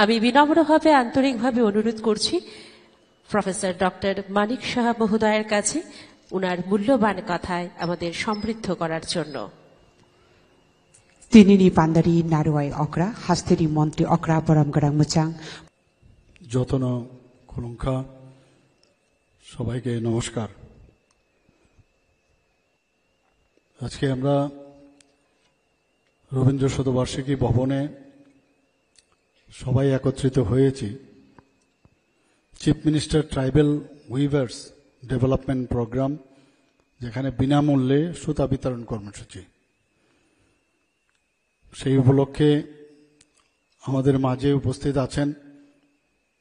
আমি বিনম্রভাবে আন্তরিকভাবে অনুরোধ করছি প্রফেসর ডক্টর মানিক সাহা মহোদয়ের কাছে উনার মূল্যবান কথায় আমাদের সমৃদ্ধ করার জন্য। Tinini pandari naruai okra hasteri মন্ত্রী okra param garang muchang যতন খুলুঙ্খা সবাইকে নমস্কার। আজকে আমরা রবীন্দ্র শতবার্ষিকী ভবনে সবাই একত্রিত হয়েছি chief minister tribal weavers development programme, যেখানে বিনামূল্যে সুতা বিতরণ কর্মসূচি। সেই উপলক্ষে আমাদের মাঝে উপস্থিত আছেন,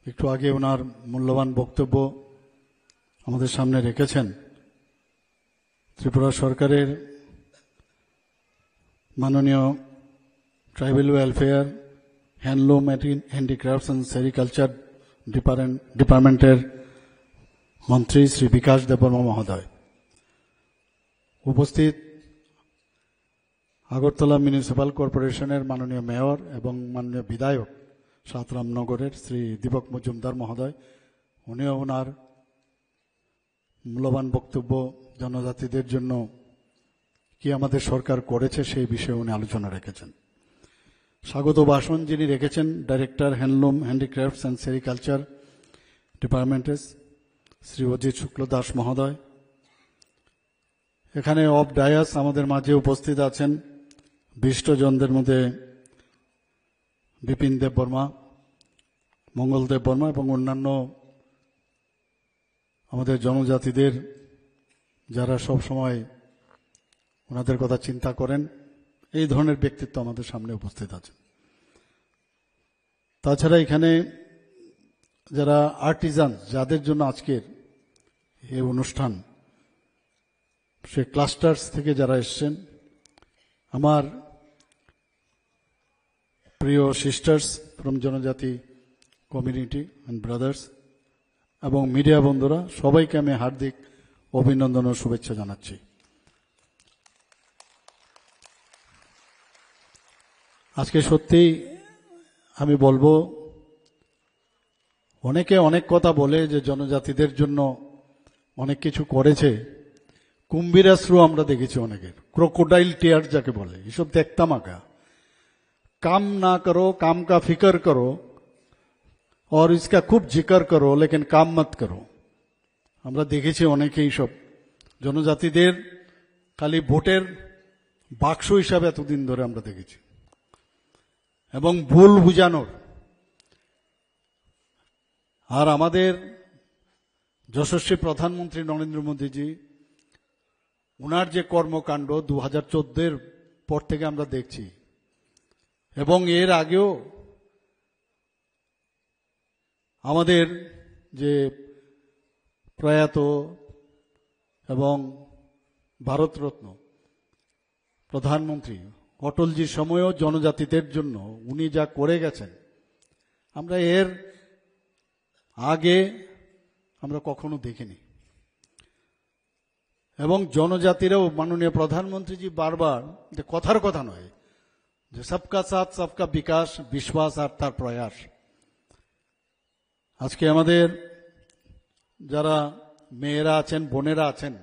একটু আগে ওনার মূল্যবান বক্তব্য আমাদের সামনে রেখেছেন, ত্রিপুরা সরকারের মাননীয় tribal welfare, handloom, handicrafts and sericulture ডিপার্টমেন্টের মন্ত্রী শ্রী বিকাশ দেববর্মা মহোদয়, উপস্থিত আগরতলা মিউনিসিপাল কর্পোরেশনের মাননীয় মেয়র এবং মাননীয় বিধায়ক সাতরামনগরের শ্রী দীপক মজুমদার মহোদয়, উনিও ওনার মূল্যবান বক্তব্য জনজাতিদের জন্য কি আমাদের সরকার করেছে সেই বিষয়ে উনি আলোচনা রেখেছেন। স্বাগত ভাষণ যিনি রেখেছেন director handloom, handicrafts and sericulture ডিপার্টমেন্টের শ্রী অজিত শুক্ল দাস মহোদয়। এখানে অফ ডায়াস আমাদের মাঝে উপস্থিত আছেন বিশিষ্টজনদের মধ্যে বিপিন দেববর্মা, মঙ্গল দেববর্মা এবং অন্যান্য আমাদের জনজাতিদের যারা সব সময় ওনাদের কথা চিন্তা করেন, এই ধরনের ব্যক্তিত্ব আমাদের সামনে উপস্থিত আছেন। তাছাড়া এখানে যারা আর্টিজান, যাদের জন্য আজকের এই অনুষ্ঠান, সে ক্লাস্টার্স থেকে যারা এসছেন, আমার প্রিয় সিস্টার্স ফ্রম জনজাতি কমিউনিটি অ্যান্ড ব্রাদার্স এবং মিডিয়া বন্ধুরা, সবাইকে আমি হার্দিক অভিনন্দন ও শুভেচ্ছা জানাচ্ছি। আজকে সত্যি আমি বলবো, অনেকে অনেক কথা বলে যে জনজাতিদের জন্য অনেক কিছু করেছে, কুম্ভীরাশ্রু আমরা দেখেছি অনেকের, ক্রোকোডাইল টিয়ার যাকে বলে, এসব দেখতাম আঁকা। काम ना करो, काम का फिक्र करो और इसका खूब जिक्र करो, लेकिन काम मत करो। আমরা দেখেছি অনেকেই সব জনজাতিদের খালি ভোটের বাক্স হিসাবে এতদিন ধরে আমরা দেখেছি, এবং ভুল বুঝানোর। আর আমাদের যশস্বী প্রধানমন্ত্রী নরেন্দ্র মোদীজি, ওনার যে কর্মকাণ্ড 2014 পর থেকে আমরা দেখছি, এবং এর আগেও আমাদের যে প্রয়াত এবং ভারতরত্ন প্রধানমন্ত্রী অটলজির সময়ও জনজাতিদের জন্য উনি যা করে গেছেন, আমরা এর আগে আমরা কখনো দেখিনি। এবং জনজাতিরাও মাননীয় প্রধানমন্ত্রীজি বারবার, কথার কথা নয়, যে সবকা সাথ সবকা বিকাশ, বিশ্বাস আর তার প্রয়াস। আজকে আমাদের যারা মেয়েরা আছেন, বোনেরা আছেন,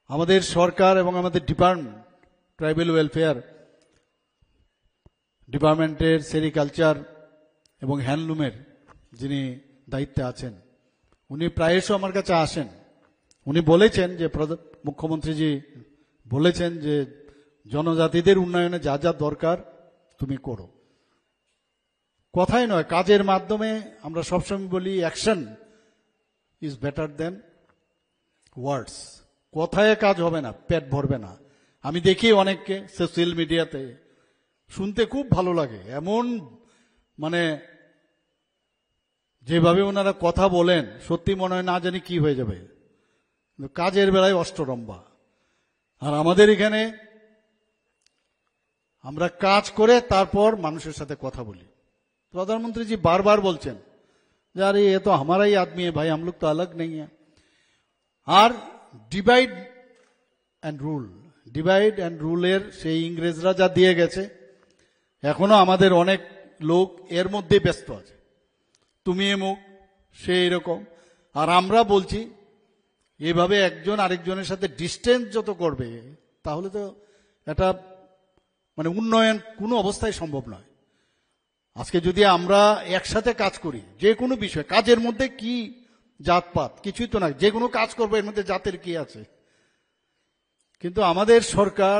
আমাদের সরকার এবং আমাদের ডিপার্টমেন্ট, ট্রাইবাল ওয়েলফেয়ার ডিপার্টমেন্টের সেরিকালচার এবং হ্যান্ডলুমের যিনি দায়িত্বে আছেন, উনি প্রায়শ আমার কাছে আসেন। উনি বলেছেন যে মুখ্যমন্ত্রীজি বলেছেন যে জনজাতিদের উন্নয়নে যা যা দরকার তুমি করো। কথাই নয়, কাজের মাধ্যমে আমরা সবসময় বলি অ্যাকশন ইজ বেটার দেন ওয়ার্ডস। কথায় কাজ হবে না, পেট ভরবে না। আমি দেখি অনেককে সোশ্যাল মিডিয়াতে, শুনতে খুব ভালো লাগে, এমন মানে যেভাবে ওনারা কথা বলেন, সত্যি মনে হয় না জানি কি হয়ে যাবে, কাজের বেলায় অষ্টরম্ভা। আর আমাদের এখানে আমরা কাজ করে তারপর মানুষের সাথে কথা বলি। প্রধানমন্ত্রী জি বারবার বলছেন যে আরে এ তো हमारा ही आदमी है भाई, हम लोग तो अलग नहीं है। আর divide and rule, divide and রুলের সেই ইংরেজরা যা দিয়ে গেছে, এখনো আমাদের অনেক লোক এর মধ্যে ব্যস্ত আছে, তুমি এমুক সে এরকম। আর আমরা বলছি এভাবে একজন আরেকজনের সাথে ডিস্টেন্স যত করবে তাহলে তো এটা মানে উন্নয়ন কোনো অবস্থায় সম্ভব নয়। আজকে যদি আমরা একসাথে কাজ করি যে কোনো বিষয়, কাজের মধ্যে কি জাতপাত কিছুই তো না, যে কোনো কাজ করবো এর মধ্যে জাতের কি আছে। কিন্তু আমাদের সরকার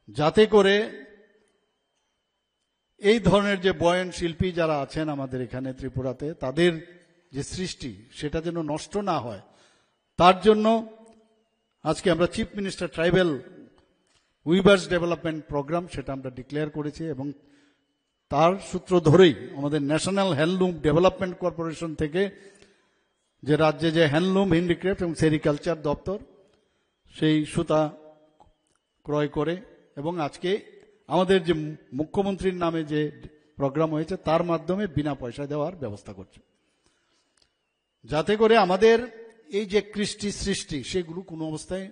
যাতে করে এই ধরনের যে বয়ন শিল্পী যারা আছেন আমাদের এখানে ত্রিপুরাতে, তাদের যে সৃষ্টি সেটা যেন নষ্ট না হয়, তার জন্য আজকে আমরা chief minister tribal weavers development programme সেটা আমরা ডিক্লেয়ার করেছি। এবং তার সূত্র ধরেই আমাদের ন্যাশনাল হ্যান্ডলুম ডেভেলপমেন্ট কর্পোরেশন থেকে যে রাজ্যে যে হ্যান্ডলুম, হ্যান্ডিক্রাফট এবং সেরিকালচার দপ্তর সেই সুতা ক্রয় করে, এবং আজকে আমাদের যে মুখ্যমন্ত্রীর নামে যে প্রোগ্রাম হয়েছে তার মাধ্যমে বিনা পয়সা দেওয়ার ব্যবস্থা করছে, যাতে করে আমাদের এই যে কৃষ্টি সৃষ্টি সেগুলো কোনো অবস্থায়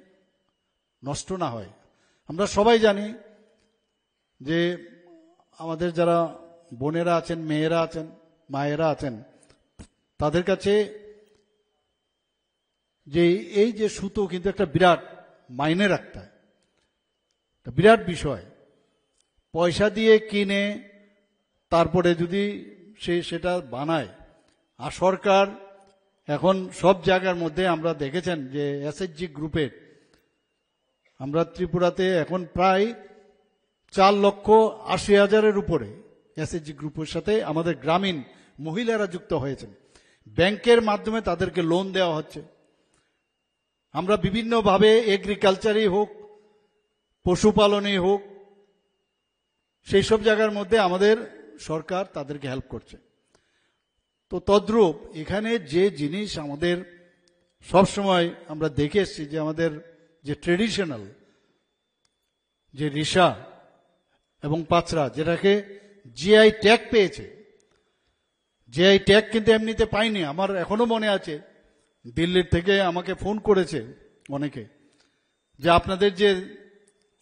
নষ্ট না হয়। আমরা সবাই জানি যে আমাদের যারা বোনেরা আছেন, মেয়েরা আছেন, মায়েরা আছেন, তাদের কাছে যে এই যে সুতো কিন্তু একটা বিরাট মাইনে রাখতে হয়, বিরাট বিষয়। পয়সা দিয়ে কিনে তারপরে যদি সে সেটা বানায়, আর সরকার এখন সব জায়গার মধ্যে আমরা দেখেছেন যে এসএইচজি গ্রুপের আমরা ত্রিপুরাতে এখন প্রায় 4,80,000-এর উপরে এসএইচজি গ্রুপের সাথে আমাদের গ্রামীণ মহিলারা যুক্ত হয়েছেন। ব্যাংকের মাধ্যমে তাদেরকে লোন দেওয়া হচ্ছে। আমরা বিভিন্নভাবে এগ্রিকালচারই হোক, পশুপালনই হোক, সেই সব জায়গার মধ্যে আমাদের সরকার তাদেরকে হেল্প করছে। তো তদ্রূপ এখানে যে জিনিস আমাদের সবসময় আমরা দেখে এসছি যে আমাদের যে ট্রেডিশনাল যে রিসা এবং পাচরা, যেটাকে জিআই ট্যাগ পেয়েছে, জিআই ট্যাগ কিন্তু এমনিতে পাইনি। আমার এখনো মনে আছে দিল্লির থেকে আমাকে ফোন করেছে অনেকে যে আপনাদের যে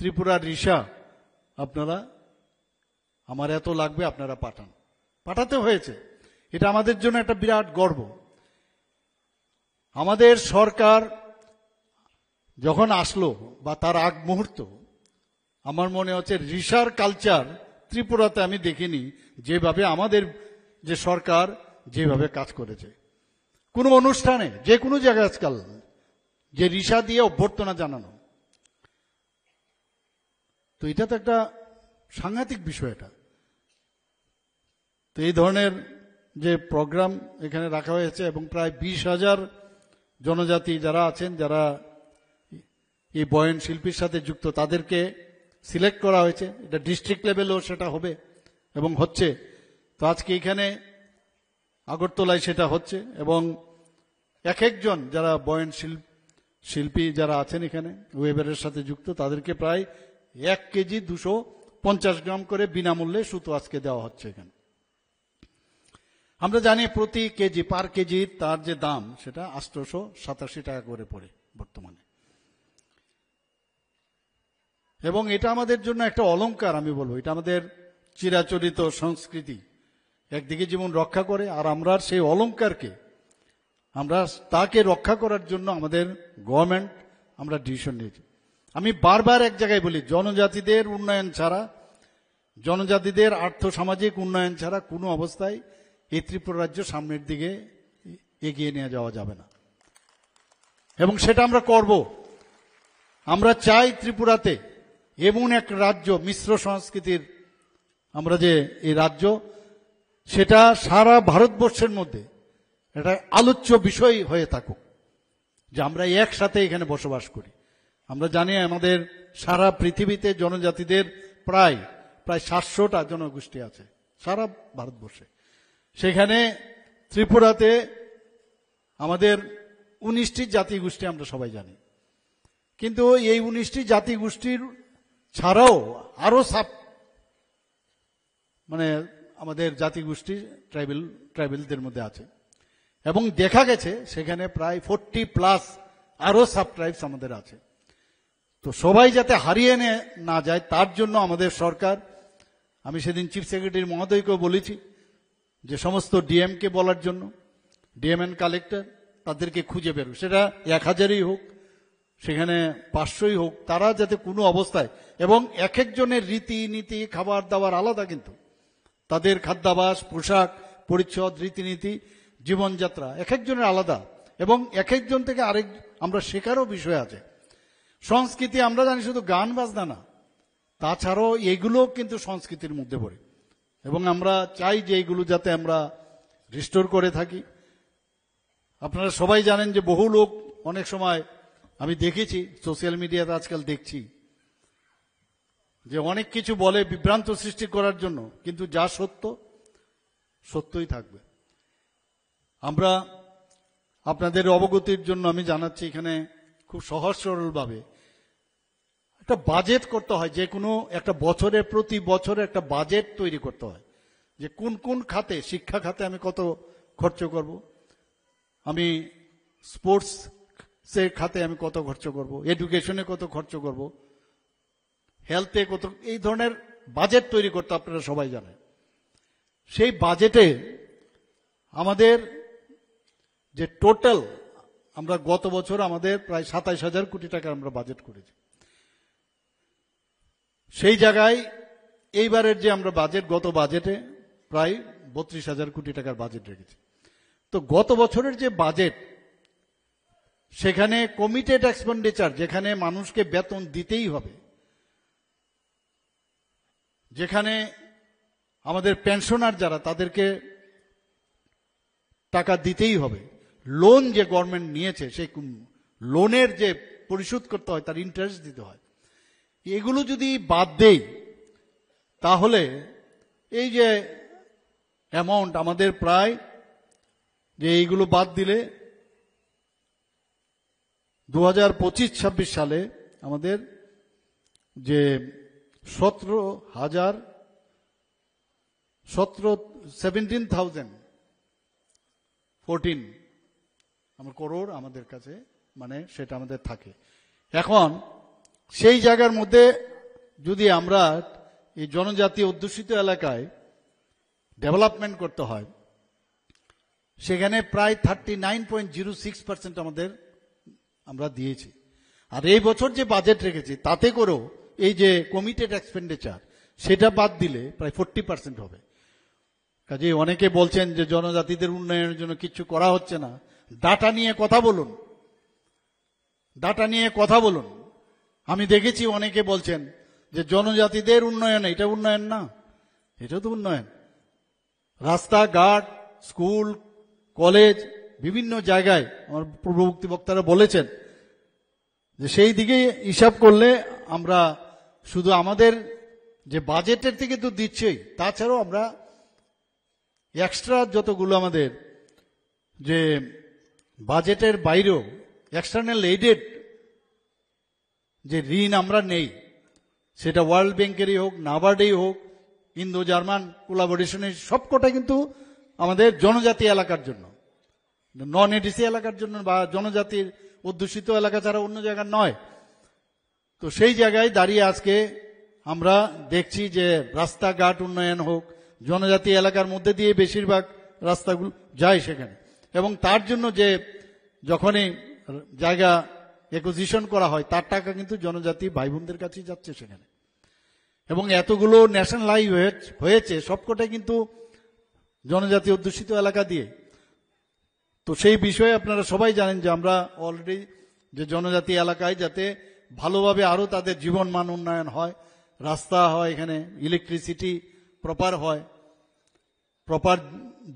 ত্রিপুরার রিসা আপনারা, আমার এত লাগবে, আপনারা পাঠান। পাঠাতে হয়েছে। এটা আমাদের জন্য একটা বিরাট গর্ব। আমাদের সরকার যখন আসলো বা তার আগ মুহূর্ত, আমার মনে হচ্ছে রিসার কালচার ত্রিপুরাতে আমি দেখিনি যেভাবে আমাদের যে সরকার যেভাবে কাজ করেছে। কোনো অনুষ্ঠানে যে কোনো জায়গায় আজকাল যে রিসা দিয়ে অভ্যর্থনা জানানো, তো এটা তো একটা সাংঘাতিক বিষয়। এটা তো এই ধরনের যে প্রোগ্রাম এখানে রাখা হয়েছে এবং প্রায় 20,000 জনজাতি যারা আছেন, যারা এই বয়ন শিল্পীর সাথে যুক্ত, তাদেরকে সিলেক্ট করা হয়েছে। এটা ডিস্ট্রিক্ট লেভেলেও সেটা হবে এবং হচ্ছে। তো আজকে এখানে আগরতলায় সেটা হচ্ছে এবং এক একজন যারা বয়ন শিল্পী যারা আছেন এখানে ওয়েবারের সাথে যুক্ত, তাদেরকে প্রায় 1 কেজি 250 গ্রাম করে বিনামূল্যে সুতো আজকে দেওয়া হচ্ছে এখানে। আমরা জানি প্রতি কেজি পার কেজি তার যে দাম সেটা 887 টাকা করে পড়ে বর্তমানে। এবং এটা আমাদের জন্য একটা অলংকার, আমি বলবো এটা আমাদের চিরাচরিত সংস্কৃতি একদিকে যেমন রক্ষা করে, আর আমরা সেই অলংকারকে আমরা তাকে রক্ষা করার জন্য আমাদের গভর্নমেন্ট আমরা ডিসিশন নিয়েছি। আমি বারবার এক জায়গায় বলি, জনজাতিদের উন্নয়ন ছাড়া, জনজাতিদের আর্থ সামাজিক উন্নয়ন ছাড়া কোনো অবস্থায় এই ত্রিপুরা রাজ্য সামনের দিকে এগিয়ে নিয়ে যাওয়া যাবে না, এবং সেটা আমরা করব। আমরা চাই ত্রিপুরাতে এমন এক রাজ্য, মিশ্র সংস্কৃতির আমরা যে এই রাজ্য, সেটা সারা ভারতবর্ষের মধ্যে এটা আলোচ্য বিষয় হয়ে থাকুক, যে আমরা একসাথে এখানে বসবাস করি। আমরা জানি আমাদের সারা পৃথিবীতে জনজাতিদের প্রায় 700টা জনগোষ্ঠী আছে সারা ভারতবর্ষে। সেখানে ত্রিপুরাতে আমাদের 19টি জাতিগোষ্ঠী আমরা সবাই জানি, কিন্তু এই 19টি জাতিগোষ্ঠীর ছাড়াও আরো মানে আমাদের জাতিগোষ্ঠী ট্রাইবেলদের মধ্যে আছে, এবং দেখা গেছে সেখানে প্রায় 40+ আরো সাব ট্রাইবস আমাদের আছে। তো সবাই যাতে হারিয়ে না যায় তার জন্য আমাদের সরকার আমি সেদিন চিফ সেক্রেটারি মহোদয়কেও বলেছি যে সমস্ত ডিএমকে বলার জন্য, ডিএম এন্ড কালেক্টর তাদেরকে খুঁজে বেরো, সেটা 1000ই হোক, সেখানে 500ই হোক, তারা যাতে কোনো অবস্থায়, এবং এক একজনের রীতি নীতি খাবার দাবার আলাদা, কিন্তু তাদের খাদ্যাভ্যাস, পোশাক পরিচ্ছদ, রীতিনীতি, জীবনযাত্রা এক একজনের আলাদা, এবং এক একজন থেকে আরেক আমরা শেখারও বিষয় আছে। সংস্কৃতি আমরা জানি শুধু গান বাজনা না, তাছাড়াও এগুলো কিন্তু সংস্কৃতির মধ্যে পড়ে, এবং আমরা চাই যে এইগুলো যাতে আমরা রিস্টোর করে থাকি। আপনারা সবাই জানেন যে বহু লোক অনেক সময় আমি দেখেছি সোশ্যাল মিডিয়াতে আজকাল দেখছি যে অনেক কিছু বলে বিভ্রান্ত সৃষ্টি করার জন্য, কিন্তু যা সত্য সত্যই থাকবে। আমরা আপনাদের অবগতির জন্য আমি জানাচ্ছি, এখানে খুব সহজ সরলভাবে একটা বাজেট করতে হয়, যে কোনো একটা বছরে, প্রতি বছরে একটা বাজেট তৈরি করতে হয় যে কোন কোন খাতে, শিক্ষা খাতে আমি কত খরচ করব, আমি স্পোর্টস খাতে আমি কত খরচ করব, এডুকেশনে কত খরচ করব, হেলথে কত, এই ধরনের বাজেট তৈরি করতে আপনারা সবাই জানেন। সেই বাজেটে আমাদের যে টোটাল, আমরা গত বছর আমাদের প্রায় 27,000 কোটি টাকা আমরা বাজেট করেছি। সেই জায়গায় এইবারের যে আমরা বাজেট, গত বাজেটে প্রায় 32,000 কোটি টাকার বাজেট রেখেছি। তো গত বছরের যে বাজেট, সেখানে কমিটেড এক্সপেন্ডিচার, যেখানে মানুষকে বেতন দিতেই হবে, যেখানে আমাদের পেনশনার যারা তাদেরকে টাকা দিতেই হবে, লোন যে গভর্নমেন্ট নিয়েছে সেই লোনের যে পরিশোধ করতে হয় তার ইন্টারেস্ট দিতে হয়, এগুলো যদি বাদ দেই তাহলে এই যে অ্যামাউন্ট আমাদের প্রায়, যে এইগুলো বাদ দিলে 2025-26 সালে আমাদের যে 17,014 আমার করোড় আমাদের কাছে, মানে সেটা আমাদের থাকে। এখন সেই জায়গার মধ্যে যদি আমরা এই জনজাতি অধ্যুষিত এলাকায় ডেভেলপমেন্ট করতে হয়, সেখানে প্রায় 39.06% আমাদের আমরা দিয়েছি। আর এই বছর যে বাজেট রেখেছি তাতে করেও এই যে কমিটেড এক্সপেন্ডিচার, সেটা বাদ দিলে প্রায় 40% হবে। কাজে অনেকে বলছেন যে জনজাতিদের উন্নয়নের জন্য কিছু করা হচ্ছে না, ডাটা নিয়ে কথা বলুন, ডাটা নিয়ে কথা বলুন। আমি দেখেছি অনেকে বলছেন যে জনজাতিদের উন্নয়ন, এটা উন্নয়ন না, এটা তো উন্নয়ন। রাস্তাঘাট, স্কুল, কলেজ, বিভিন্ন জায়গায় আমার পূর্ববর্তী বক্তারা বলেছেন যে সেই দিকে হিসাব করলে আমরা শুধু আমাদের যে বাজেটের থেকে তো দিচ্ছেই, তাছাড়াও আমরা এক্সট্রা যতগুলো আমাদের যে বাজেটের বাইরেও এক্সটার্নাল এইডেড যে ঋণ আমরা নেই, সেটা ওয়ার্ল্ড ব্যাংকেরই হোক, নাবার্ডেই হোক, ইন্দো জার্মান কোলাবোরেশনের, সবকটা কিন্তু আমাদের জনজাতি এলাকার জন্য, নন এডিসি এলাকার জন্য বা জনজাতির অধ্যুষিত এলাকা ছাড়া অন্য জায়গার নয়। তো সেই জায়গায় দাঁড়িয়ে আজকে আমরা দেখছি যে রাস্তাঘাট উন্নয়ন হোক, জনজাতি এলাকার মধ্যে দিয়ে বেশিরভাগ রাস্তাগুলো যায় সেখানে, এবং তার জন্য যে যখনই জায়গা অ্যাকুইজিশন করা হয় তার টাকা কিন্তু জনজাতি ভাই বোনদের কাছেই যাচ্ছে সেখানে, এবং এতগুলো ন্যাশনাল হাইওয়ে হয়েছে সবকটাই কিন্তু জনজাতি অধ্যুষিত এলাকা দিয়ে। তো সেই বিষয়ে আপনারা সবাই জানেন যে আমরা অলরেডি যে জনজাতি এলাকায় যাতে ভালোভাবে আরো তাদের জীবন মান উন্নয়ন হয়, রাস্তা হয়, এখানে ইলেকট্রিসিটি প্রপার হয়, প্রপার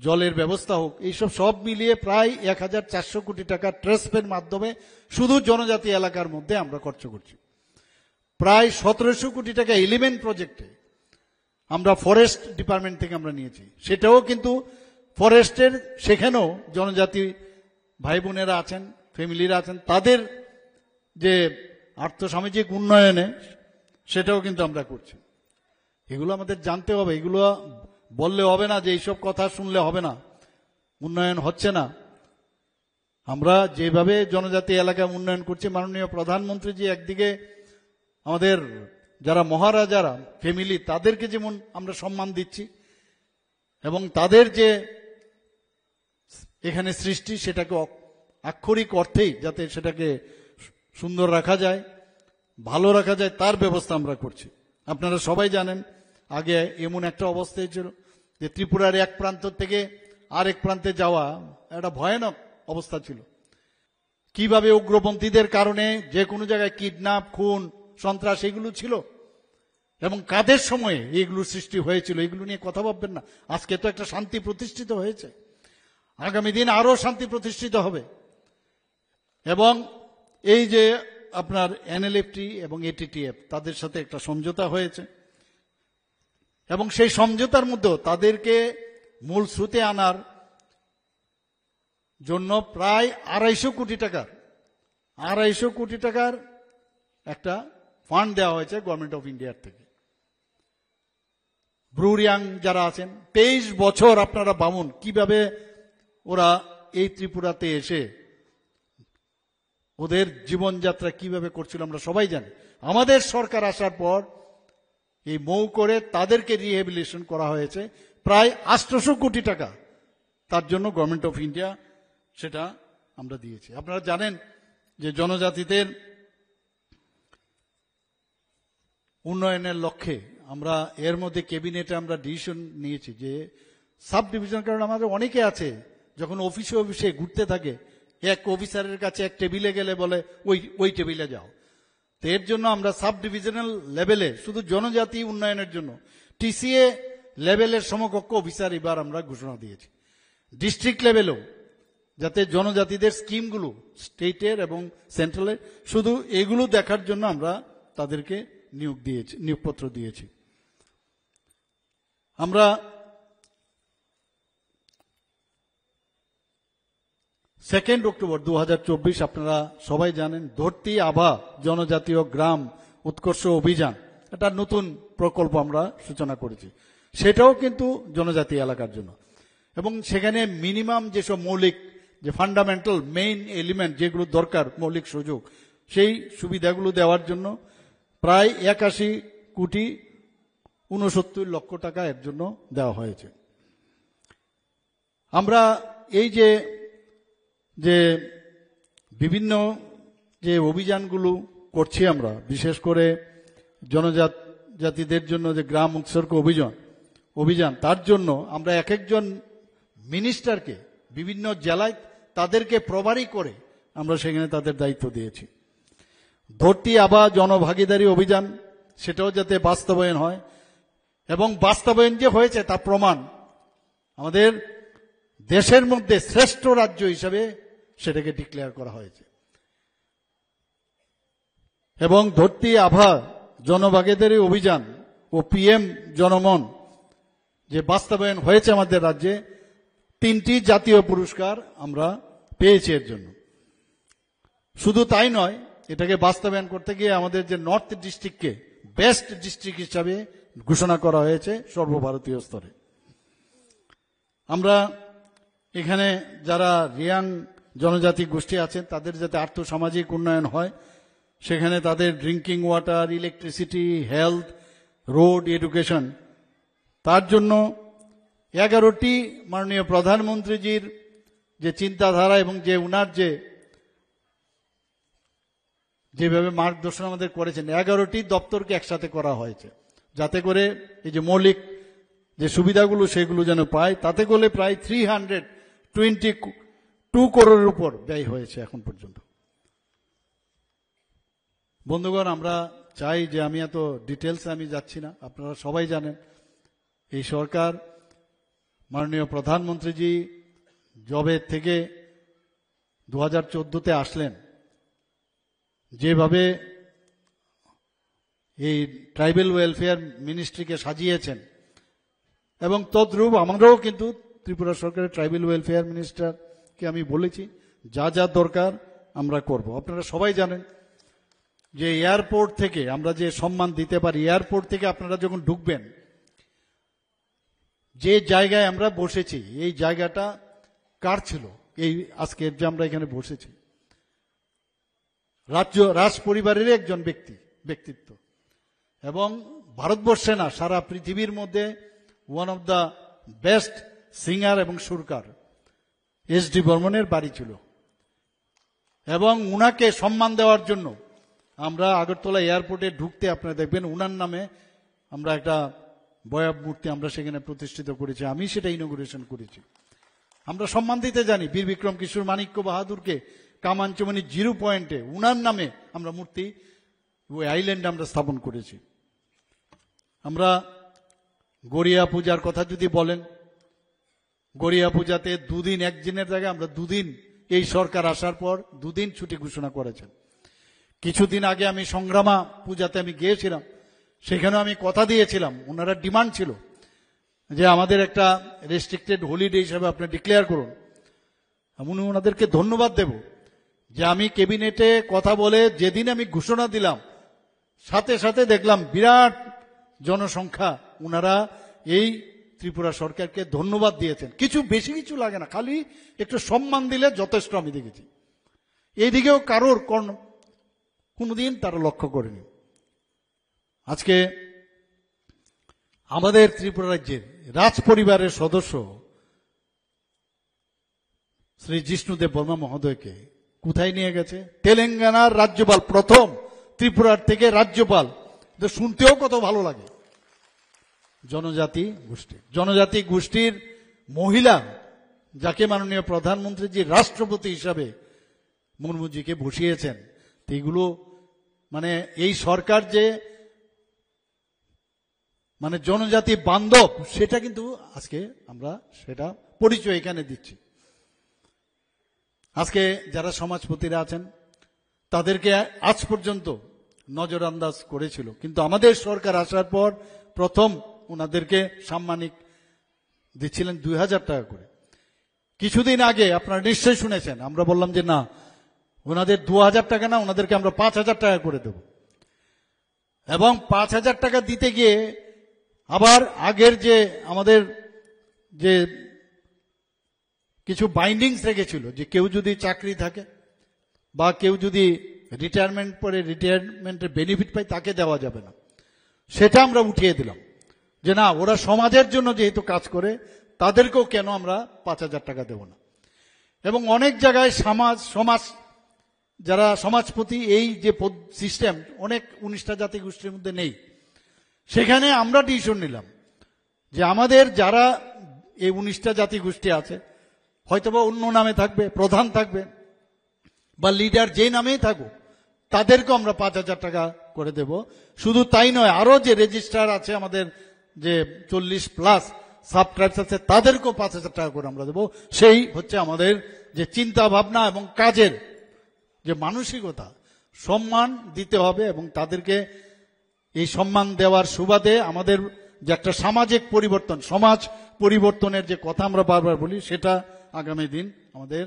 জলের ব্যবস্থা হোক, এইসব সব মিলিয়ে প্রায় 1,400 কোটি টাকা ট্রাস্টের মাধ্যমে শুধু জনজাতি এলাকার মধ্যে আমরা খরচ করছি। প্রায় 1700 কোটি টাকা এলিমেন্ট প্রজেক্টে আমরা ফরেস্ট ডিপার্টমেন্ট থেকে আমরা নিয়েছি, সেটাও কিন্তু ফরেস্টের, সেখানেও জনজাতি ভাই বোনেরা আছেন, ফ্যামিলিরা আছেন, তাদের যে আর্থসামাজিক উন্নয়নে সেটাও কিন্তু আমরা করছি। এগুলো আমাদের জানতে হবে, এগুলো বললে হবে না যে এইসব কথা শুনলে হবে না, উন্নয়ন হচ্ছে না। আমরা যেভাবে জনজাতি এলাকায় উন্নয়ন করছি, মাননীয় প্রধানমন্ত্রী জি একদিকে আমাদের যারা মহারাজারা ফ্যামিলি, তাদেরকে যেমন আমরা সম্মান দিচ্ছি এবং তাদের যে এখানে সৃষ্টি সেটাকে আক্ষরিক অর্থেই যাতে সেটাকে সুন্দর রাখা যায়, ভালো রাখা যায়, তার ব্যবস্থা আমরা করছি। আপনারা সবাই জানেন আগে এমন একটা অবস্থায় ছিল যে ত্রিপুরার এক প্রান্ত থেকে আরেক প্রান্তে যাওয়া একটা ভয়ানক অবস্থা ছিল। কিভাবে উগ্রপন্থীদের কারণে যে কোনো জায়গায় কিডন্যাপ, খুন, সন্ত্রাস এগুলো ছিল এবং কাদের সময়ে এগুলো সৃষ্টি হয়েছিল এগুলো নিয়ে কথা ভাববেন না। আজকে তো একটা শান্তি প্রতিষ্ঠিত হয়েছে, আগামী দিন আরো শান্তি প্রতিষ্ঠিত হবে। এবং এই যে আপনার এনএলএফটি এবং এটিটিএফ তাদের সাথে একটা সমঝোতা হয়েছে এবং সেই সমঝোতার মধ্যেও তাদেরকে মূল স্রোতে আনার জন্য প্রায় 250 কোটি টাকার একটা ফান্ড দেওয়া হয়েছে গভর্নমেন্ট অফ ইন্ডিয়ার থেকে। ব্রুরিয়াং যারা আছেন 23 বছর, আপনারা ভাবুন কিভাবে ওরা এই ত্রিপুরাতে এসে ওদের জীবনযাত্রা কিভাবে করছিল আমরা সবাই জানি। আমাদের সরকার আসার পর এই মৌ করে তাদেরকে রিহেবিলিটেশন করা হয়েছে প্রায় 800 কোটি টাকা, তার জন্য গভর্নমেন্ট অফ ইন্ডিয়া সেটা আমরা দিয়েছি। আপনারা জানেন যে জনজাতিদের উন্নয়নের লক্ষ্যে আমরা এর মধ্যে ক্যাবিনেটে আমরা ডিসিশন নিয়েছি যে সাব ডিভিশন, কারণ আমাদের অনেকে আছে যখন অফিসে ঘুরতে থাকে এক অফিসারের কাছে এক টেবিলে গেলে বলে ওই টেবিলে যাও। তো এর জন্য আমরা সাব ডিভিশনাল লেভেলে শুধু জনজাতি উন্নয়নের জন্য টিসিএ লেভেলের সমকক্ষ অফিসার এবার আমরা ঘোষণা দিয়েছি। ডিস্ট্রিক্ট লেভেলেও যাতে জনজাতিদের স্কিমগুলো স্টেটের এবং সেন্ট্রালের শুধু এগুলো দেখার জন্য আমরা তাদেরকে নিয়োগপত্র দিয়েছি। আমরা 2 অক্টোবর 2024 আপনারা সবাই জানেন ধরতি আভা জনজাতীয় গ্রাম উৎকর্ষ অভিযান, একটা নতুন প্রকল্প আমরা সূচনা করেছি। সেটাও কিন্তু জনজাতি এলাকার জন্য এবং সেখানে মিনিমাম যেসব মৌলিক যে ফান্ডামেন্টাল মেইন এলিমেন্ট যেগুলো দরকার মৌলিক সুযোগ, সেই সুবিধাগুলো দেওয়ার জন্য প্রায় 81,69,00,000 টাকা এর জন্য দেওয়া হয়েছে। আমরা এই যে বিভিন্ন যে অভিযানগুলো করছি আমরা, বিশেষ করে জনজাতিদের জন্য যে গ্রাম উৎসর্গ অভিযান, তার জন্য আমরা এক একজন মিনিস্টারকে বিভিন্ন জেলায় তাদেরকে প্রভারী করে আমরা সেখানে তাদের দায়িত্ব দিয়েছি। ধরতি আভা জনভাগিদারি অভিযান সেটাও যাতে বাস্তবায়ন হয় এবং বাস্তবায়ন যে হয়েছে তা প্রমাণ আমাদের দেশের মধ্যে শ্রেষ্ঠ রাজ্য হিসাবে সেটাকে ডিক্লেয়ার করা হয়েছে। এবং ধরতি আভা জনভাগিদারি অভিযান ও পিএম জনমন যে বাস্তবায়ন হয়েছে আমাদের রাজ্যে, 3টি জাতীয় পুরস্কার আমরা পেয়েছি এর জন্য। শুধু তাই নয়, এটাকে বাস্তবায়ন করতে গিয়ে আমাদের যে নর্থ ডিস্ট্রিক্টকে বেস্ট ডিস্ট্রিক্ট হিসাবে ঘোষণা করা হয়েছে সর্বভারতীয় স্তরে। আমরা এখানে যারা রিয়াং জনজাতি গোষ্ঠী আছেন তাদের যাতে আর্থসামাজিক উন্নয়ন হয়, সেখানে তাদের drinking water, electricity, health, road, education, তার জন্য 11টি মাননীয় প্রধানমন্ত্রীজির যে চিন্তাধারা এবং যে উনার যেভাবে মার্গদর্শন আমাদের করেছেন, 11টি দপ্তরকে একসাথে করা হয়েছে যাতে করে এই যে মৌলিক যে সুবিধাগুলো সেগুলো যেন পায়। তাতে করে প্রায় 322 করোড়ের উপর ব্যয় হয়েছে এখন পর্যন্ত। বন্ধুগণ, আমরা চাই যে আমি এত ডিটেলসে আমি যাচ্ছি না, আপনারা সবাই জানেন এই সরকার মাননীয় প্রধানমন্ত্রীজি জবে থেকে 2014তে আসলেন, যেভাবে এই ট্রাইবেল ওয়েলফেয়ার মিনিস্ট্রিকে সাজিয়েছেন এবং তদ্রূপ আমরাও কিন্তু ত্রিপুরা সরকারের ট্রাইবেল ওয়েলফেয়ার মিনিস্টারকে আমি বলেছি যা যা দরকার আমরা করব। আপনারা সবাই জানেন যে এয়ারপোর্ট থেকে আমরা যে সম্মান দিতে পারি, এয়ারপোর্ট থেকে আপনারা যখন ঢুকবেন, যে জায়গায় আমরা বসেছি এই জায়গাটা কার ছিল? এই আজকের যে আমরা এখানে বসেছি রাজ পরিবারের একজন ব্যক্তিত্ব এবং ভারতবর্ষে না সারা পৃথিবীর মধ্যে one of the best singer এবং সুরকার এস.ডি. বর্মনের বাড়ি ছিল। এবং উনাকে সম্মান দেওয়ার জন্য আমরা আগরতলা এয়ারপোর্টে ঢুকতে আপনারা দেখবেন উনার নামে আমরা একটা বয়াব মূর্তি আমরা সেখানে প্রতিষ্ঠিত করেছি, আমি সেটা ইনগুরেশন করেছি। আমরা সম্মান দিতে জানি। বীর বিক্রম কিশোর মানিক্য বাহাদুরকে কামানচমনি 0 পয়েন্টে উনার নামে আমরা মূর্তি ওই আইল্যান্ডে আমরা স্থাপন করেছি। আমরা গড়িয়া পূজার কথা যদি বলেন, গড়িয়া পূজাতে 2 দিন, একদিনের জায়গায় আমরা 2 দিন, এই সরকার আসার পর 2 দিন ছুটি ঘোষণা করেছেন। কিছুদিন আগে আমি সংগ্রামা পূজাতে আমি গিয়েছিলাম, সেখানেও আমি কথা দিয়েছিলাম, ওনারা ডিমান্ড ছিল যে আমাদের একটা রেস্ট্রিক্টেড হলিডে হিসাবে আপনি ডিক্লেয়ার করুন। আমি ওনাদেরকে ধন্যবাদ দেব যে আমি ক্যাবিনেটে কথা বলে যেদিন আমি ঘোষণা দিলাম সাথে সাথে দেখলাম বিরাট জনসংখ্যা ওনারা এই ত্রিপুরা সরকারকে ধন্যবাদ দিয়েছেন। কিছু বেশি কিছু লাগে না, খালি একটু সম্মান দিলে যথেষ্ট আমি দেখেছি। এইদিকেও কারোর কোনোদিন তারা লক্ষ্য করেনি। আজকে আমাদের ত্রিপুরা রাজ্যের রাজ পরিবারের সদস্য শ্রী জিষ্ণুদেব বর্মা মহোদয়কে কোথায় নিয়ে গেছে? তেলেঙ্গানার রাজ্যপাল, প্রথম ত্রিপুরার থেকে রাজ্যপাল। শুনতেও কত ভালো লাগে। জনজাতি গোষ্ঠীর মহিলা যাকে মাননীয় প্রধানমন্ত্রীজি রাষ্ট্রপতি হিসাবে মুর্মুজিকে বসিয়েছেন, এগুলো মানে এই সরকার যে মানে জনজাতি বান্ধব সেটা কিন্তু আজকে আমরা সেটা পরিচয় এখানে দিচ্ছি। আজকে যারা সমাজপতিরা আছেন তাদেরকে আজ পর্যন্ত নজরআন্দাজ করেছিল, কিন্তু আমাদের সরকার আসার পর প্রথম ওনাদেরকে সাম্মানিক দিচ্ছিলেন 2000 টাকা করে। কিছুদিন আগে আপনারা নিশ্চয়ই শুনেছেন, আমরা বললাম যে না, ওনাদের 2000 টাকা না, ওনাদেরকে আমরা 5000 টাকা করে দেব। এবং 5000 টাকা দিতে গিয়ে আবার আগের যে আমাদের যে কিছু বাইন্ডিংস রেখেছিল যে কেউ যদি চাকরি থাকে বা কেউ যদি রিটায়ারমেন্ট পরে রিটায়ারমেন্টের বেনিফিট পায় তাকে দেওয়া যাবে না, সেটা আমরা উঠিয়ে দিলাম যে না, ওরা সমাজের জন্য যেহেতু কাজ করে তাদেরকেও কেন আমরা 5000 টাকা দেব না। এবং অনেক জায়গায় সমাজ যারা সমাজপতি এই যে সিস্টেম অনেক 19টা জাতি গোষ্ঠীর মধ্যে নেই, সেখানে আমরা ডিসিশন নিলাম যে আমাদের যারা এই 19টা জাতি গোষ্ঠী আছে, হয়তোবা অন্য নামে থাকবে, প্রধান থাকবে বা লিডার যে নামেই থাকুক, তাদেরকেও আমরা 5000 টাকা করে দেব। শুধু তাই নয়, আরো যে রেজিস্ট্রার আছে আমাদের যে 40+ সাব ট্রাইবস আছে তাদেরকেও 5000 টাকা করে আমরা দেব। সেই হচ্ছে আমাদের যে চিন্তা ভাবনা এবং কাজের যে মানসিকতা, সম্মান দিতে হবে এবং তাদেরকে এই সম্মান দেওয়ার সুবাদে আমাদের যে একটা সামাজিক পরিবর্তন, সমাজ পরিবর্তনের যে কথা আমরা বারবার বলি, সেটা আগামী দিন আমাদের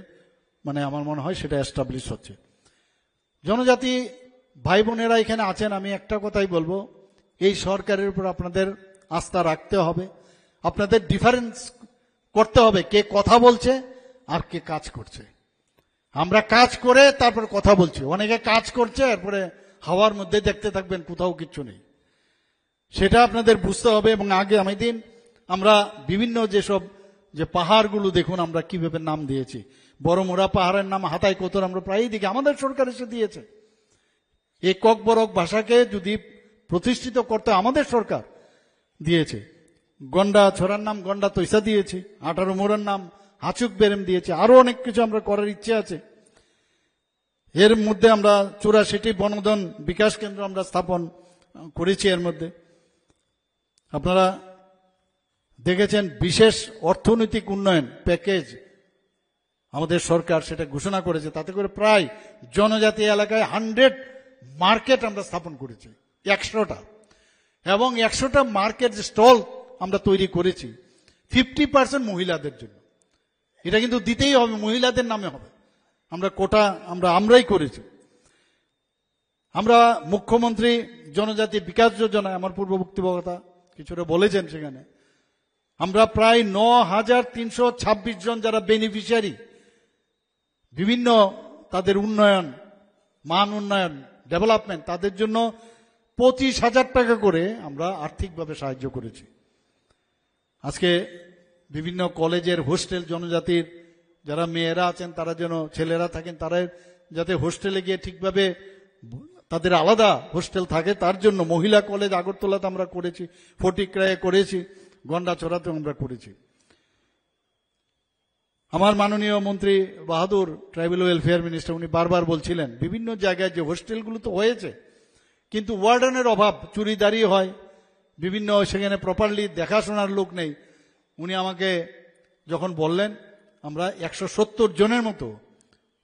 মানে আমার মনে হয় সেটা এস্টাবলিশ হচ্ছে। জনজাতি ভাই বোনেরা এখানে আছেন, আমি একটা কথাই বলবো, এই সরকারের উপর আপনাদের আস্থা রাখতে হবে, আপনাদের ডিফারেন্স করতে হবে কে কথা বলছে আর কে কাজ করছে। আমরা কাজ করে তারপর কথা বলছি, অনেকে কাজ করছে এরপরে হাওয়ার মধ্যে দেখতে থাকবেন, কোথাও কিচ্ছু নেই, সেটা আপনাদের বুঝতে হবে। এবং আগামী দিন আমরা বিভিন্ন যেসব যে পাহাড়গুলো দেখুন আমরা কিভাবে নাম দিয়েছি, বড়মোড়া পাহাড়ের নাম হাতাই কোতর আমরা প্রায়ই দেখি, আমাদের সরকার এসে দিয়েছে। এই ককবরক ভাষাকে যদি প্রতিষ্ঠিত করতে আমাদের সরকার দিয়েছে। গন্ডা ছড়ার নাম গন্ডা তৈসা দিয়েছি, 18 মোড়ার নাম হাচুক বেরেম দিয়েছে, আরো অনেক কিছু আমরা করার ইচ্ছে আছে। এর মধ্যে আমরা 84টি বনধন বিকাশ কেন্দ্র আমরা স্থাপন করেছি। এর মধ্যে আপনারা দেখেছেন বিশেষ অর্থনৈতিক উন্নয়ন প্যাকেজ আমাদের সরকার সেটা ঘোষণা করেছে, তাতে করে প্রায় জনজাতি এলাকায় 100 মার্কেট আমরা স্থাপন করেছি, 100টা, এবং 100টা মার্কেট স্টল আমরা তৈরি করেছি 50% মহিলাদের জন্য। এটা কিন্তু দিতেই হবে, মহিলাদের নামে হবে, আমরা কোটা আমরাই করেছি। আমরা মুখ্যমন্ত্রী জনজাতি বিকাশ যোজনা, আমার পূর্ববর্তী বক্তা কিছুটা বলেছেন, সেখানে আমরা প্রায় 9326 জন যারা বেনিফিশিয়ারি, বিভিন্ন তাদের উন্নয়ন, মান উন্নয়ন, ডেভেলপমেন্ট, তাদের জন্য 25,000 টাকা করে আমরা আর্থিকভাবে সাহায্য করেছি। আজকে বিভিন্ন কলেজের হোস্টেল, জনজাতির যারা মেয়েরা আছেন, তারা যেন, ছেলেরা থাকেন, তারা যাতে হোস্টেলে গিয়ে ঠিকভাবে তাদের আলাদা হোস্টেল থাকে, তার জন্য মহিলা কলেজ আগরতলাতে আমরা করেছি, ফটিকরায়ে করেছি, গন্ডাছড়াতে আমরা করেছি। আমার মাননীয় মন্ত্রী বাহাদুর, ট্রাইবাল ওয়েলফেয়ার মিনিস্টার, উনি বারবার বলছিলেন বিভিন্ন জায়গায় যে হোস্টেলগুলো তো হয়েছে, কিন্তু ওয়ার্ডেনের অভাব, চুরিদারি হয়, বিভিন্ন সেখানে প্রপারলি দেখাশোনার লোক নেই। উনি আমাকে যখন বললেন, আমরা 170 জনের মতো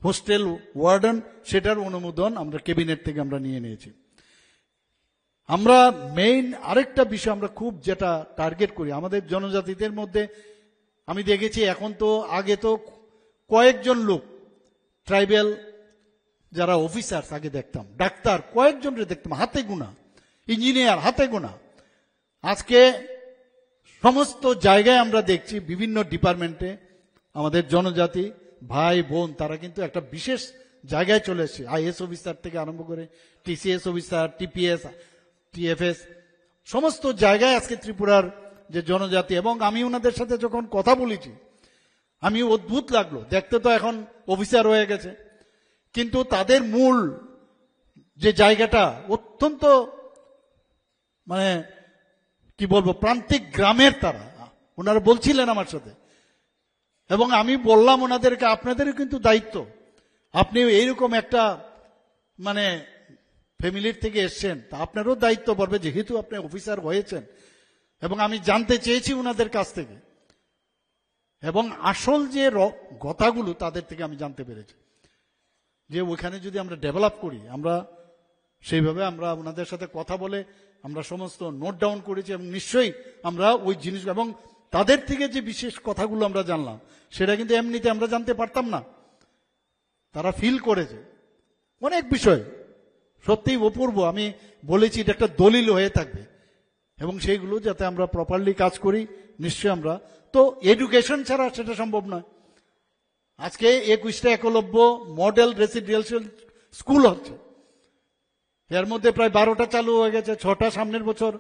হোস্টেল ওয়ার্ডেন, সেটার অনুমোদন আমরা ক্যাবিনেট থেকে আমরা নিয়ে নিয়েছি। আমরা মেইন আরেকটা বিষয় আমরা খুব যেটা টার্গেট করি, আমাদের জনজাতিদের মধ্যে আমি দেখেছি এখন তো, আগে তো কয়েকজন লোক ট্রাইবেল যারা অফিসার আগে দেখতাম, ডাক্তার কয়েকজনকে দেখতাম হাতে গোনা, ইঞ্জিনিয়ার হাতে গোনা। আজকে সমস্ত জায়গায় আমরা দেখছি বিভিন্ন ডিপার্টমেন্টে আমাদের জনজাতি ভাই বোন তারা কিন্তু একটা বিশেষ জায়গায় চলে এসেছে। আইএস অফিসার থেকে আরম্ভ করে টিসিএস অফিসার, টিপিএস, টিএফএস, সমস্ত জায়গায় আজকে ত্রিপুরার যে জনজাতি। এবং আমি ওনাদের সাথে যখন কথা বলেছি, আমি অদ্ভুত লাগলো, দেখতে তো এখন অফিসার হয়ে গেছে, কিন্তু তাদের মূল যে জায়গাটা অত্যন্ত মানে কি বলবো, প্রান্তিক গ্রামের তারা, ওনারা বলছিলেন আমার সাথে। এবং আমি বললাম ওনাদেরকে, আপনাদেরও কিন্তু দায়িত্ব, আপনি এইরকম একটা মানে ফ্যামিলির থেকে এসছেন, তা আপনারও দায়িত্ব পড়বে, যেহেতু আপনি অফিসার হয়েছেন। এবং আমি জানতে চেয়েছি ওনাদের কাছ থেকে, এবং আসল যে কথাগুলো তাদের থেকে আমি জানতে পেরেছি, যে ওইখানে যদি আমরা ডেভেলপ করি, আমরা সেইভাবে আমরা ওনাদের সাথে কথা বলে আমরা সমস্ত নোট ডাউন করেছি, এবং নিশ্চয়ই আমরা ওই জিনিস, এবং তাদের থেকে যে বিশেষ কথাগুলো আমরা জানলাম, সেটা কিন্তু এমনিতে আমরা জানতে পারতাম না। তারা ফিল করেছে অনেক বিষয়, সত্যিই অপূর্ব। আমি বলেছি এটা একটা দলিল হয়ে থাকবে, এবং সেইগুলো যাতে আমরা প্রপারলি কাজ করি, নিশ্চয়ই আমরা তো এডুকেশন ছাড়া সেটা সম্ভব নয়। আজকে 21টা একলব্য মডেল রেসিডেন্সিয়াল স্কুল হচ্ছে, এর মধ্যে প্রায় 12টা চালু হয়ে গেছে, 6টা সামনের বছর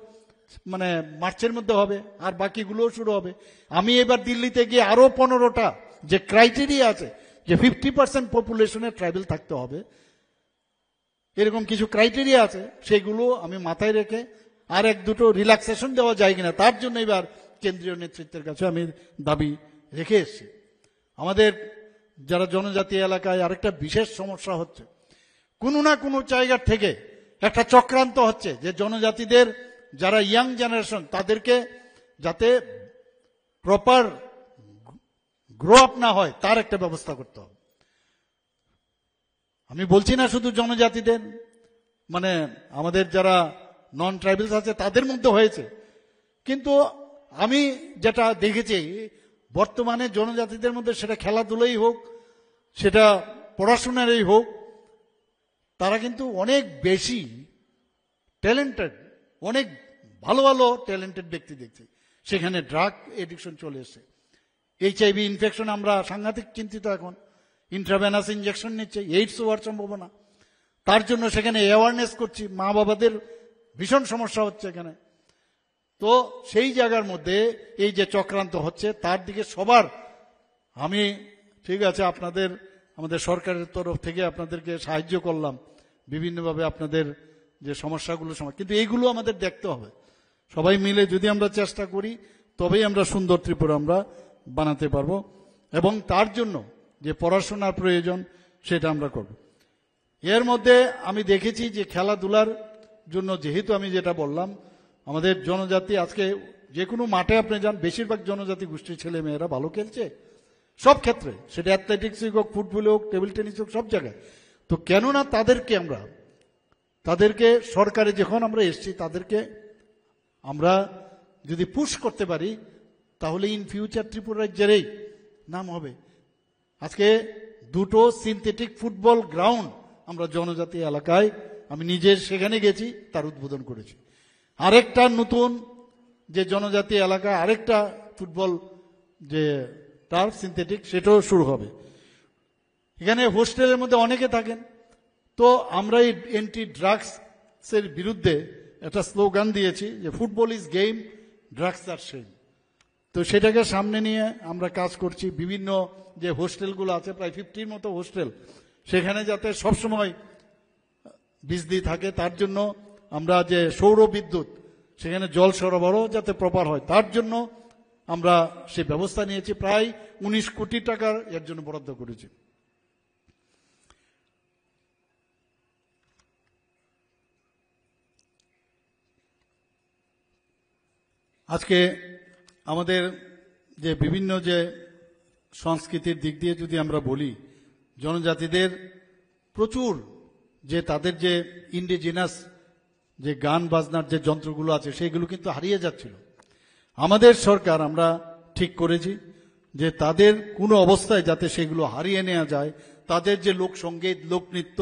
মানে মার্চের মধ্যে হবে, আর বাকিগুলোও শুরু হবে। আমি এবার দিল্লিতে গিয়ে আরো 15টা যে ক্রাইটেরিয়া আছে, যে 50% পপুলেশনে ট্রাইবেল থাকতে হবে, এরকম কিছু ক্রাইটেরিয়া আছে, সেগুলো আমি মাথায় রেখে আর 1-2টো রিল্যাক্সেশন দেওয়া যায় কিনা, তার জন্য এবার কেন্দ্রীয় নেতৃত্বের কাছে আমি দাবি রেখে এসেছি। আমাদের যারা জনজাতি এলাকায় আরেকটা বিশেষ সমস্যা হচ্ছে, কোনো না কোনো জায়গার থেকে একটা চক্রান্ত হচ্ছে, যে জনজাতিদের যারা ইয়াং জেনারেশন তাদেরকে যাতে প্রপার গ্রো আপ না হয়, তার একটা ব্যবস্থা করতে হবে। আমি বলছি না শুধু জনজাতিদের, মানে আমাদের যারা নন ট্রাইবেলস আছে তাদের মধ্যে হয়েছে, কিন্তু আমি যেটা দেখেছি বর্তমানে জনজাতিদের মধ্যে, সেটা খেলাধুলাই হোক, সেটা পড়াশোনারই হোক, তারা কিন্তু অনেক বেশি ট্যালেন্টেড, অনেক ভালো ভালো ট্যালেন্টেড ব্যক্তি দেখছি। সেখানে ড্রাগ এডিকশন চলে এসেছে, HIV ইনফেকশন আমরা সাংঘাতিক চিন্তিত এখন, ইন্ট্রাভেনাস ইনজেকশন নিচ্ছে, এইডস হওয়ার সম্ভাবনা, তার জন্য সেখানে অ্যাওয়ারনেস করছি, মা বাবাদের ভীষণ সমস্যা হচ্ছে এখানে। তো সেই জায়গার মধ্যে এই যে চক্রান্ত হচ্ছে, তার দিকে সবার আমি, ঠিক আছে আপনাদের, আমাদের সরকারের তরফ থেকে আপনাদেরকে সাহায্য করলাম বিভিন্নভাবে, আপনাদের যে সমস্যাগুলো কিন্তু এইগুলো আমাদের দেখতে হবে, সবাই মিলে যদি আমরা চেষ্টা করি তবেই আমরা সুন্দর ত্রিপুরা আমরা বানাতে পারবো। এবং তার জন্য যে পড়াশোনার প্রয়োজন সেটা আমরা করব। এর মধ্যে আমি দেখেছি যে খেলাধুলার জন্য, যেহেতু আমি যেটা বললাম, আমাদের জনজাতি আজকে যে কোনো মাঠে আপনি যান, বেশিরভাগ জনজাতি গোষ্ঠীর ছেলে মেয়েরা ভালো খেলছে সব ক্ষেত্রে, সেটা অ্যাথলেটিক্স হোক, ফুটবল হোক, টেবিল টেনিস হোক, সব জায়গায়। তো কেননা তাদেরকে সরকারে যখন আমরা এসছি, তাদেরকে আমরা যদি পুশ করতে পারি, তাহলে ইন ফিউচার ত্রিপুরার জেরেই নাম হবে। আজকে 2টো সিনথেটিক ফুটবল গ্রাউন্ড আমরা জনজাতি এলাকায়, আমি নিজে সেখানে গেছি, তার উদ্বোধন করেছি। আরেকটা নতুন যে জনজাতি এলাকায় আরেকটা ফুটবল যে টার্ফ সিনথেটিক, সেটাও শুরু হবে। এখানে হোস্টেলের মধ্যে অনেকে থাকেন, তো আমরা এই অ্যান্টি ড্রাগস এর বিরুদ্ধে একটা স্লোগান দিয়েছি যে football is game, drugs are shame. তো সেটাকে সামনে নিয়ে আমরা কাজ করছি। বিভিন্ন যে হোস্টেলগুলো আছে, প্রায় 50 মতো হোস্টেল, সেখানে যাতে সবসময় বিজলি থাকে, তার জন্য আমরা যে সৌর বিদ্যুৎ, সেখানে জল সরবরাহ যাতে প্রপার হয়, তার জন্য আমরা সে ব্যবস্থা নিয়েছি। প্রায় 19 কোটি টাকার এর জন্য বরাদ্দ করেছি। আজকে আমাদের যে বিভিন্ন যে সংস্কৃতির দিক দিয়ে যদি আমরা বলি, জনজাতিদের প্রচুর যে তাদের যে ইন্ডিজিনাস যে গান বাজনার যে যন্ত্রগুলো আছে, সেগুলো কিন্তু হারিয়ে যাচ্ছিল। আমাদের সরকার আমরা ঠিক করেছি যে তাদের কোনো অবস্থায় যাতে সেগুলো হারিয়ে নেওয়া যায়, তাদের যে লোকসঙ্গীত, লোকনৃত্য,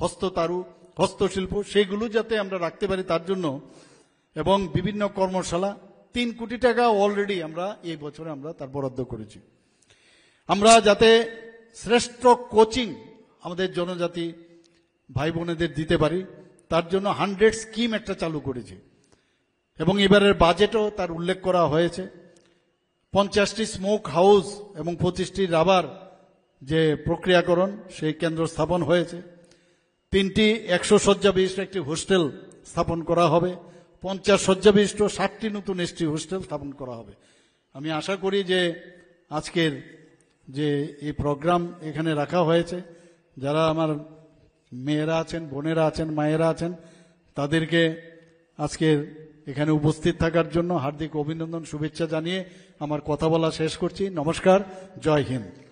হস্ততারু, হস্তশিল্প, সেগুলো যাতে আমরা রাখতে পারি তার জন্য, এবং বিভিন্ন কর্মশালা 3 কোটি টাকা অলরেডি আমরা এই বছরে আমরা তার বরাদ্দ করেছি। আমরা যাতে শ্রেষ্ঠ কোচিং আমাদের জনজাতি ভাই বোনেদের দিতে পারি, তার জন্য 100 স্কিম একটা চালু করেছি, এবং এবারের বাজেটও তার উল্লেখ করা হয়েছে। 50টি স্মোক হাউস এবং 25টি রাবার যে প্রক্রিয়াকরণ সেই কেন্দ্র স্থাপন হয়েছে। 3টি 100 শয্যা বিশিষ্ট একটি হোস্টেল স্থাপন করা হবে। 50 শয্যা বিশিষ্ট 60টি নতুন এসটি হোস্টেল স্থাপন করা হবে। আমি আশা করি যে আজকের যে এই প্রোগ্রাম এখানে রাখা হয়েছে, যারা আমার মেয়েরা আছেন, বোনেরা আছেন, মায়েরা আছেন, তাদেরকে আজকের এখানে উপস্থিত থাকার জন্য হার্দিক অভিনন্দন, শুভেচ্ছা জানিয়ে আমার কথা বলা শেষ করছি। নমস্কার, জয় হিন্দ।